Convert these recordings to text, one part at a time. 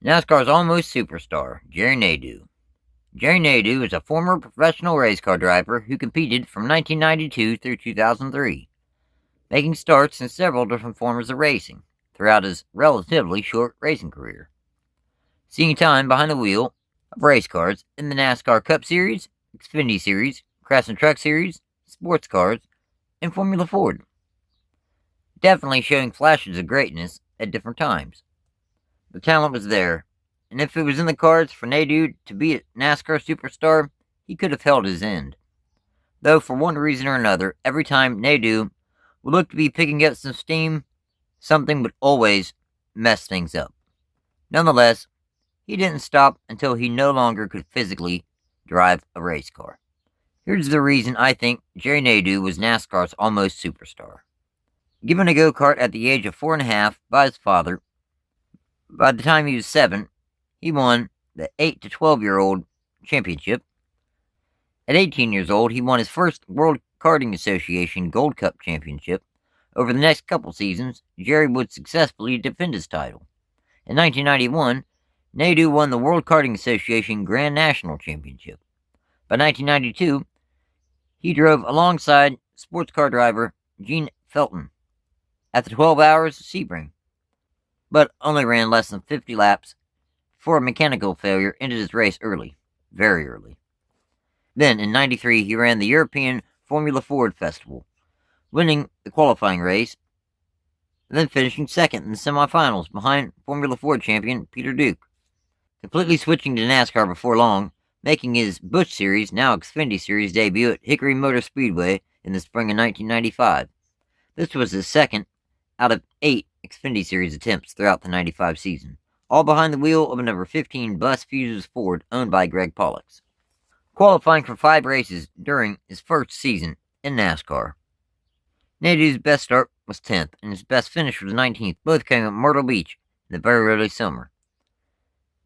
NASCAR's almost superstar, Jerry Nadeau. Jerry Nadeau is a former professional race car driver who competed from 1992 through 2003, making starts in several different forms of racing throughout his relatively short racing career. Seeing time behind the wheel of race cars in the NASCAR Cup Series, Xfinity Series, Craftsman Truck Series, sports cars, and Formula Ford. Definitely showing flashes of greatness at different times. The talent was there, and if it was in the cards for Nadeau to be a NASCAR superstar, he could have held his end. Though for one reason or another, every time Nadeau would look to be picking up some steam, something would always mess things up. Nonetheless, he didn't stop until he no longer could physically drive a race car. Here's the reason I think Jerry Nadeau was NASCAR's almost superstar. Given a go-kart at the age of 4.5 by his father, by the time he was 7, he won the 8 to 12-year-old championship. At 18 years old, he won his first World Karting Association Gold Cup championship. Over the next couple seasons, Jerry would successfully defend his title. In 1991, Nadeau won the World Karting Association Grand National Championship. By 1992, he drove alongside sports car driver Gene Felton at the 12 Hours of Sebring, but only ran less than 50 laps before a mechanical failure ended his race early, very early. Then, in 93, he ran the European Formula Ford Festival, winning the qualifying race, then finishing second in the semifinals behind Formula Ford champion Peter Duke. Completely switching to NASCAR before long, making his Busch Series, now Xfinity Series, debut at Hickory Motor Speedway in the spring of 1995. This was his second out of 8 Xfinity Series attempts throughout the 95 season, all behind the wheel of a number 15 Bus Fuses Ford owned by Greg Pollux. Qualifying for 5 races during his first season in NASCAR. Nadeau's best start was 10th, and his best finish was 19th. Both came at Myrtle Beach in the very early summer.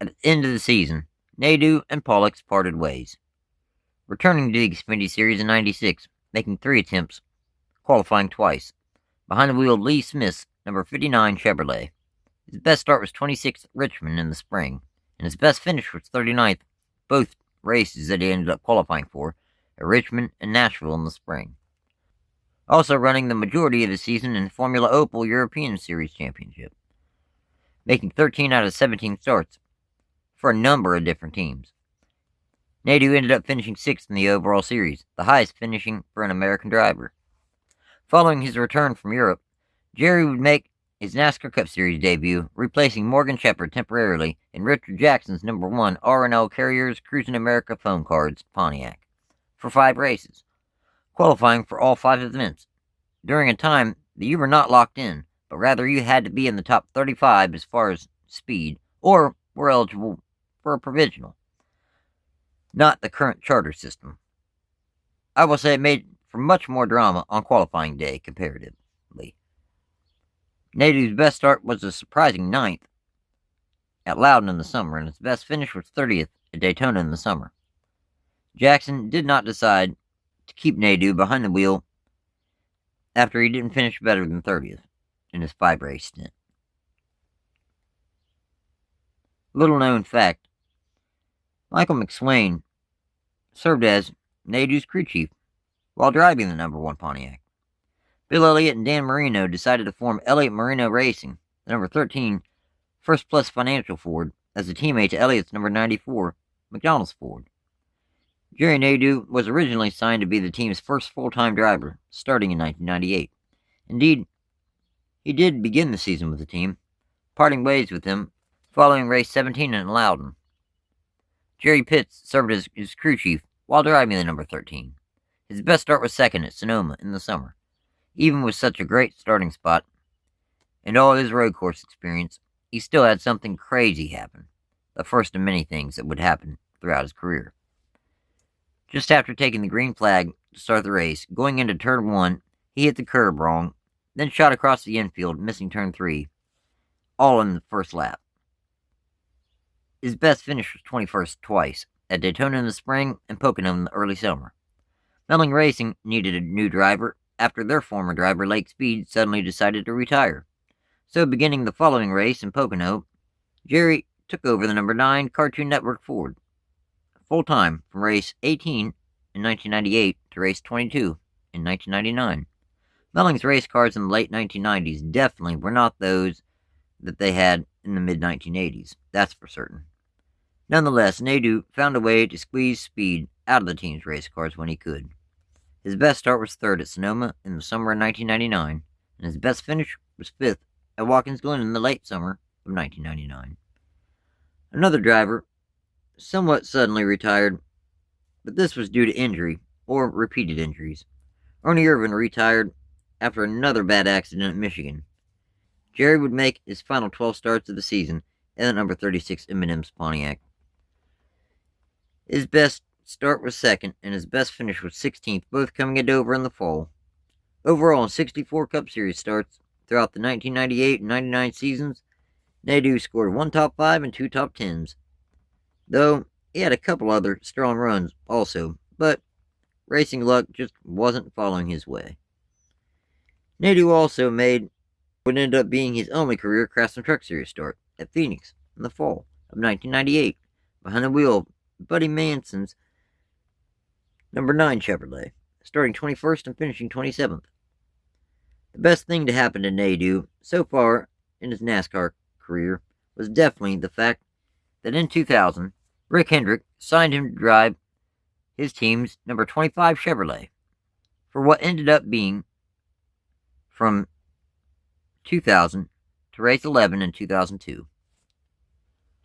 At the end of the season, Nadeau and Pollux parted ways, returning to the Xfinity Series in 96, making 3 attempts, qualifying twice, behind the wheel of Lee Smith's number 59 Chevrolet. His best start was 26th at Richmond in the spring, and his best finish was 39th, both races that he ended up qualifying for at Richmond and Nashville in the spring. Also running the majority of the season in Formula Opel European Series Championship, making 13 out of 17 starts for a number of different teams. Nadeau ended up finishing 6th in the overall series, the highest finishing for an American driver. Following his return from Europe, Jerry would make his NASCAR Cup Series debut, replacing Morgan Shepherd temporarily in Richard Jackson's number 1 R&L Carriers Cruising America phone cards Pontiac for 5 races, qualifying for all 5 events, during a time that you were not locked in, but rather you had to be in the top 35 as far as speed, or were eligible for a provisional, not the current charter system. I will say it made for much more drama on qualifying day comparatively. Nadeau's best start was a surprising 9th at Loudon in the summer, and his best finish was 30th at Daytona in the summer. Jackson did not decide to keep Nadeau behind the wheel after he didn't finish better than 30th in his 5-race stint. Little known fact, Michael McSwain served as Nadeau's crew chief while driving the number 1 Pontiac. Bill Elliott and Dan Marino decided to form Elliott-Marino Racing, the number 13 First Plus Financial Ford, as a teammate to Elliott's number 94 McDonald's Ford. Jerry Nadeau was originally signed to be the team's first full-time driver, starting in 1998. Indeed, he did begin the season with the team, parting ways with them following race 17 in Loudon. Jerry Pitts served as his crew chief while driving the number 13. His best start was 2nd at Sonoma in the summer. Even with such a great starting spot and all his road course experience, he still had something crazy happen, the first of many things that would happen throughout his career. Just after taking the green flag to start the race, going into turn 1, he hit the curb wrong, then shot across the infield, missing turn 3, all in the first lap. His best finish was 21st twice, at Daytona in the spring and Pocono in the early summer. Melling Racing needed a new driver after their former driver, Lake Speed, suddenly decided to retire. So beginning the following race in Pocono, Jerry took over the number 9 Cartoon Network Ford, full-time from race 18 in 1998 to race 22 in 1999. Melling's race cars in the late 1990s definitely were not those that they had in the mid-1980s, that's for certain. Nonetheless, Nadeau found a way to squeeze speed out of the team's race cars when he could. His best start was third at Sonoma in the summer of 1999, and his best finish was fifth at Watkins Glen in the late summer of 1999. Another driver somewhat suddenly retired, but this was due to injury, or repeated injuries. Ernie Irvan retired after another bad accident at Michigan. Jerry would make his final 12 starts of the season in the number 36 M&M's Pontiac. His best start was second, and his best finish was 16th, both coming at Dover in the fall. Overall, in 64 Cup Series starts throughout the 1998 and 99 seasons, Nadeau scored 1 top 5 and 2 top 10s, though he had a couple other strong runs also, but racing luck just wasn't following his way. Nadeau also made what ended up being his only career Craftsman Truck Series start at Phoenix in the fall of 1998, behind the wheel of Buddy Manson's number 9 Chevrolet, starting 21st and finishing 27th. The best thing to happen to Nadeau so far in his NASCAR career was definitely the fact that in 2000, Rick Hendrick signed him to drive his team's number 25 Chevrolet for what ended up being from 2000 to race 11 in 2002.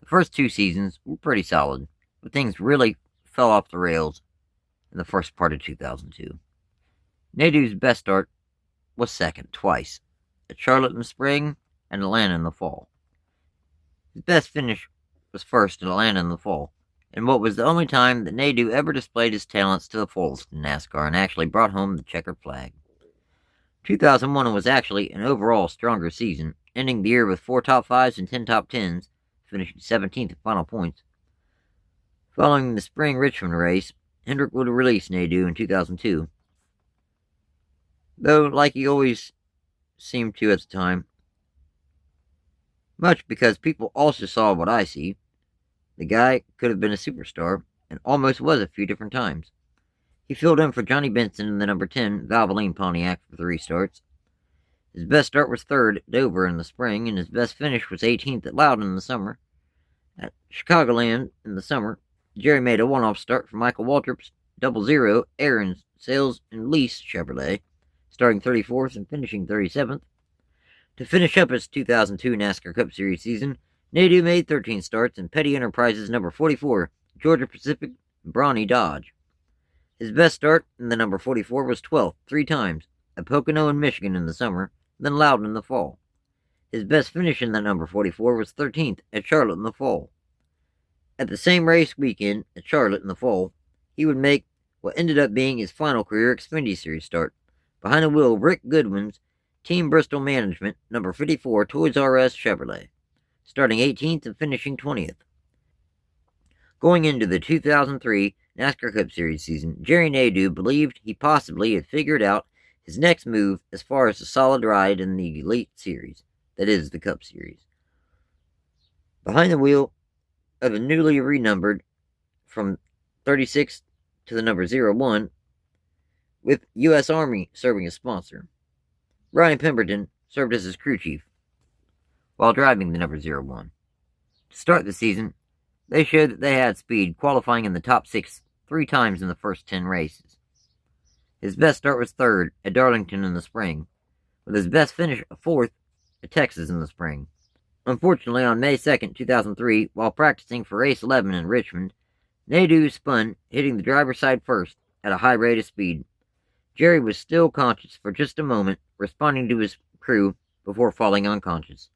The first 2 seasons were pretty solid, but things really fell off the rails in the first part of 2002. Nadeau's best start was second twice, at Charlotte in the spring and Atlanta in the fall. His best finish was first at Atlanta in the fall, and what was the only time that Nadeau ever displayed his talents to the fullest in NASCAR and actually brought home the checkered flag. 2001 was actually an overall stronger season, ending the year with 4 top 5s and 10 top 10s, finishing 17th in final points. Following the spring Richmond race, Hendrick would release Nadeau in 2002. Though, like he always seemed to at the time, much because people also saw what I see, the guy could have been a superstar, and almost was a few different times. He filled in for Johnny Benson in the number 10 Valvoline Pontiac for 3 starts. His best start was third at Dover in the spring, and his best finish was 18th at Loudon in the summer. At Chicagoland in the summer, Jerry made a one-off start for Michael Waltrip's 00 Aaron's Sales and Lease Chevrolet, starting 34th and finishing 37th. To finish up his 2002 NASCAR Cup Series season, Nadeau made 13 starts in Petty Enterprises number 44, Georgia Pacific Brawny Dodge. His best start in the number 44 was 12th, 3 times, at Pocono in Michigan in the summer, then Loudon in the fall. His best finish in the number 44 was 13th at Charlotte in the fall. At the same race weekend at Charlotte in the fall, he would make what ended up being his final career Xfinity Series start, behind the wheel of Rick Goodwin's Team Bristol Management number 54 Toys R Us Chevrolet, starting 18th and finishing 20th. Going into the 2003 NASCAR Cup Series season, Jerry Nadeau believed he possibly had figured out his next move as far as a solid ride in the Elite Series, that is, the Cup Series. Behind the wheel of a newly renumbered from 36 to the number 01, with U.S. Army serving as sponsor. Ryan Pemberton served as his crew chief while driving the number 01. To start the season, they showed that they had speed, qualifying in the top 6 3 times in the first 10 races. His best start was third at Darlington in the spring, with his best finish a 4th at Texas in the spring. Unfortunately, on May 2nd, 2003, while practicing for race 11 in Richmond, Nadeau spun, hitting the driver's side first at a high rate of speed. Jerry was still conscious for just a moment, responding to his crew before falling unconscious.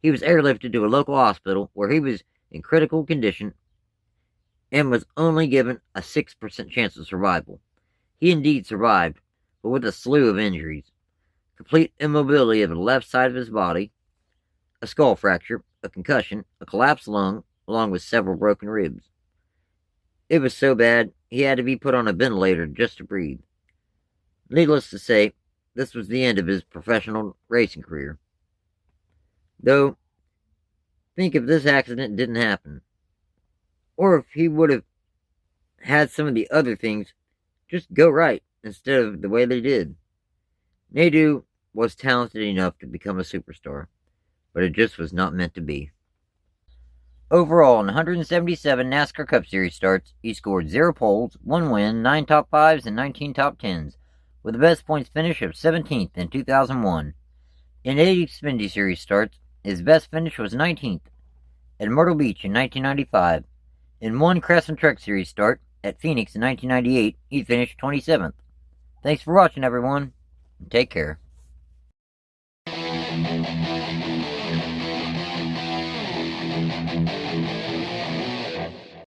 He was airlifted to a local hospital where he was in critical condition and was only given a 6% chance of survival. He indeed survived, but with a slew of injuries. Complete immobility of the left side of his body, a skull fracture, a concussion, a collapsed lung, along with several broken ribs. It was so bad, he had to be put on a ventilator just to breathe. Needless to say, this was the end of his professional racing career. Though, think if this accident didn't happen, or if he would have had some of the other things just go right instead of the way they did. Nadeau was talented enough to become a superstar, but it just was not meant to be. Overall, in 177 NASCAR Cup Series starts, he scored 0 poles, 1 win, 9 top 5s, and 19 top 10s, with a best points finish of 17th in 2001. In 8 Xfinity Series starts, his best finish was 19th at Myrtle Beach in 1995. In 1 Craftsman Truck Series start at Phoenix in 1998, he finished 27th. Thanks for watching, everyone, and take care.